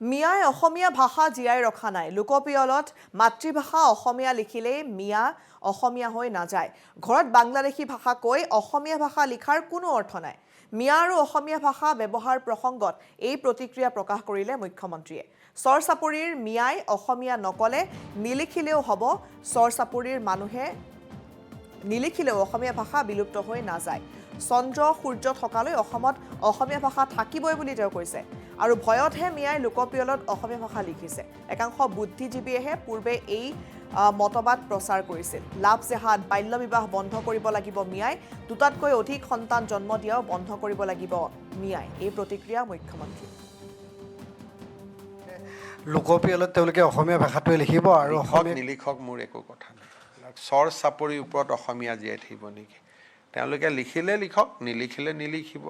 মিয়াই অসমীয়া ভাষা জীয়াই ৰখা নাই। লোকপিয়লত মাতৃভাষা অসমীয়া লিখিলেই মিয়া অসমীয়া হৈ নাযায়। ঘৰত বাংলাদেশী ভাষা কৈ অসমীয়া ভাষা লিখাৰ কোনো অৰ্থ নাই। মিয়া আৰু অসমীয়া ভাষা ব্যৱহাৰ প্ৰসংগত এই প্ৰতিক্ৰিয়া প্ৰকাশ কৰিলে মুখ্যমন্ত্ৰীয়ে। চৰ চাপৰিৰ মিয়াই অসমীয়া নকলে নিলিখিলেও হ'ব। চৰ চাপৰিৰ মানুহে নিলিখিলেও অসমীয়া ভাষা বিলুপ্ত হৈ নাযায়। চন্দ্ৰ সূৰ্য থকালৈ অসমত অসমীয়া ভাষা থাকিবই বুলি তেওঁ কৈছে। আৰু ভয়তহে মিয়াই লোকপিয়লত অসমীয়া ভাষা লিখিছে। একাংশ বুদ্ধিজীৱীয়েহে পূৰ্বে এই মতবাদ প্ৰচাৰ কৰিছিল। লাভ জেহাদ বাল্য বিবাহ বন্ধ কৰিব লাগিব মিয়াই। দুটাতকৈ অধিক সন্তান জন্ম দিয়াও বন্ধ কৰিব লাগিব মিয়াই। এই প্ৰতিক্ৰিয়া মুখ্যমন্ত্ৰী। লোকপিয়লত তেওঁলোকে অসমীয়া ভাষাটোৱে লিখিব আৰু নিলিখক মোৰ একো কথা নাই। চৰ চাপৰিৰ ওপৰত অসমীয়া জীয়াই থাকিব নেকি? তেওঁলোকে লিখিলে লিখক, নিলিখিলে নিলিখিব।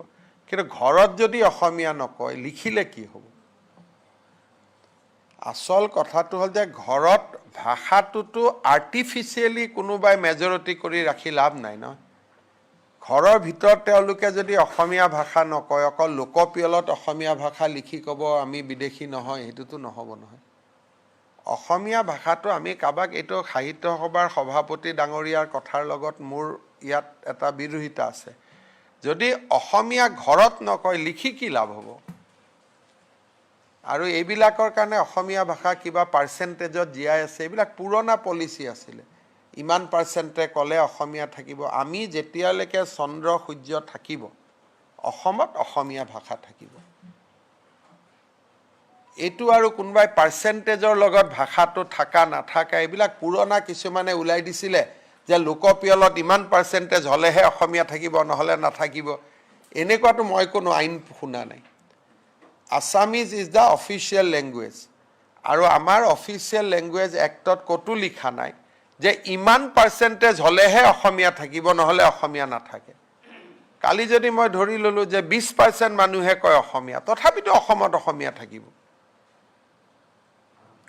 কিন্তু ঘৰত যদি অসমীয়া নকয় লিখিলে কি হ'ব? আচল কথাটো হ'ল যে ঘৰত ভাষাটোতো আৰ্টিফিচিয়েলি কোনোবাই মেজৰিটি কৰি ৰাখি লাভ নাই ন। ঘৰৰ ভিতৰত তেওঁলোকে যদি অসমীয়া ভাষা নকয়, অকল লোকপিয়লত অসমীয়া ভাষা লিখি ক'ব আমি বিদেশী নহয়, সেইটোতো নহ'ব নহয়। অসমীয়া ভাষাটো আমি কাৰোবাক এইটো সাহিত্য সভাৰ সভাপতি ডাঙৰীয়াৰ কথাৰ লগত মোৰ ইয়াত এটা বিৰোধিতা আছে। যদি অসমীয়া ঘৰত নকয় লিখি কি লাভ হ'ব? আৰু এইবিলাকৰ কাৰণে অসমীয়া ভাষা কিবা পাৰ্চেণ্টেজত জীয়াই আছে, এইবিলাক পুৰণা পলিচি আছিলে। ইমান পাৰ্চেণ্টে ক'লে অসমীয়া থাকিব। আমি যেতিয়ালৈকে চন্দ্ৰ সূৰ্য থাকিব অসমত অসমীয়া ভাষা থাকিব। এইটো আৰু কোনোবাই পাৰ্চেণ্টেজৰ লগত ভাষাটো থাকা নাথাকা এইবিলাক পুৰণা কিছুমানে ওলাই দিছিলে যে লোকপিয়লত ইমান পাৰ্চেণ্টেজ হ'লেহে অসমীয়া থাকিব, নহ'লে নাথাকিব। এনেকুৱাতো মই কোনো আইন শুনা নাই। Assamese is the official language আৰু আমাৰ অফিচিয়েল লেংগুৱেজ এক্টত ক'তো লিখা নাই যে ইমান পাৰ্চেণ্টেজ হ'লেহে অসমীয়া থাকিব, নহ'লে অসমীয়া নাথাকে। কালি যদি মই ধৰি ল'লোঁ যে 20% মানুহে কয় অসমীয়া, তথাপিতো অসমত অসমীয়া থাকিব।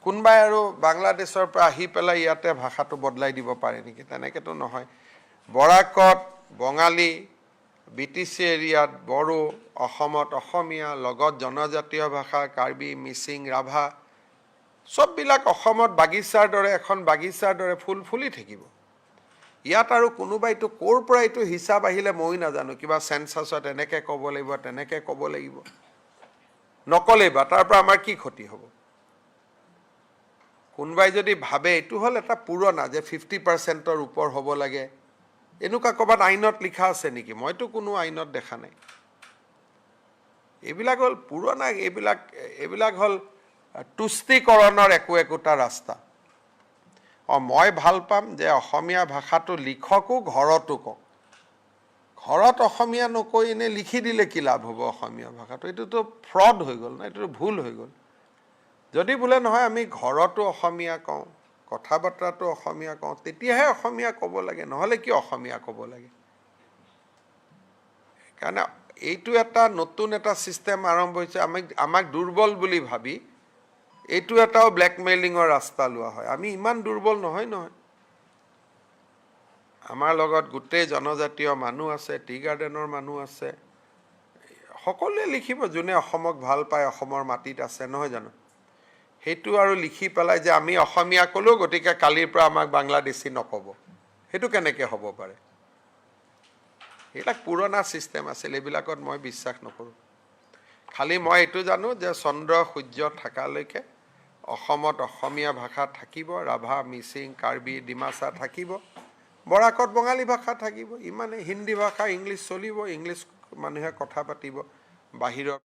কোনোবাই আৰু বাংলাদেশৰ পৰা আহি পেলাই ইয়াতে ভাষাটো বদলাই দিব পাৰে নেকি? তেনেকৈতো নহয়। বৰাকত বঙালী, BTC এৰিয়াত বড়ো, অসমত অসমীয়া, লগত জনজাতীয় ভাষা কাৰ্বি, মিচিং, ৰাভা, চববিলাক অসমত বাগিচাৰ দৰে এখন বাগিচাৰ দৰে ফুল ফুলি থাকিব। ইয়াত আৰু কোনোবাইতো ক'ৰ পৰা এইটো হিচাপ আহিলে ময়ো নাজানো। কিবা চেঞ্চাছত এনেকৈ ক'ব লাগিব, তেনেকৈ ক'ব লাগিব। নক'লেই বা তাৰ পৰা আমাৰ কি ক্ষতি হ'ব? কোনোবাই যদি ভাবে এইটো হ'ল এটা পুৰণা যে 50%ৰ ওপৰ হ'ব লাগে, এনেকুৱা ক'ৰবাত আইনত লিখা আছে নেকি? মইতো কোনো আইনত দেখা নাই। এইবিলাক হ'ল পুৰণা, এইবিলাক হ'ল তুষ্টিকৰণৰ একোটা ৰাস্তা। মই ভাল পাম যে অসমীয়া ভাষাটো লিখকো ঘৰতো কওক। ঘৰত অসমীয়া নকৈ এনেই লিখি দিলে কি লাভ হ'ব অসমীয়া ভাষাটো? এইটোতো ফ্ৰড হৈ গ'ল না, এইটোতো ভুল হৈ গ'ল। যদি বোলে নহয় আমি ঘৰতো অসমীয়া কওঁ, কথা বতৰাটো অসমীয়া কওঁ, তেতিয়াহে অসমীয়া ক'ব লাগে, নহ'লে কি অসমীয়া ক'ব লাগে? সেইকাৰণে এইটো এটা নতুন এটা ছিষ্টেম আৰম্ভ হৈছে। আমাক দুৰ্বল বুলি ভাবি এইটো এটাও ব্লেকমেইলিঙৰ ৰাস্তা লোৱা হয়। আমি ইমান দুৰ্বল নহয়। আমাৰ লগত গোটেই জনজাতীয় মানুহ আছে, টি গাৰ্ডেনৰ মানুহ আছে, সকলোৱে লিখিব যোনে অসমক ভাল পায়, অসমৰ মাটিত আছে, নহয় জানো? সেইটো আৰু লিখি পেলাই যে আমি অসমীয়া ক'লোঁ গতিকে কালিৰ পৰা আমাক বাংলাদেশী নক'ব, সেইটো কেনেকৈ হ'ব পাৰে? এইবিলাক পুৰণা ছিষ্টেম আছিল, এইবিলাকত মই বিশ্বাস নকৰোঁ। খালি মই এইটো জানো যে চন্দ্ৰ সূৰ্য থকালৈকে অসমত অসমীয়া ভাষা থাকিব, ৰাভা, মিচিং, কাৰ্বি, ডিমাচা থাকিব, বৰাকত বঙালী ভাষা থাকিব, ইমানে। হিন্দী ভাষা, ইংলিছ চলিব, ইংলিছ মানুহে কথা পাতিব বাহিৰত।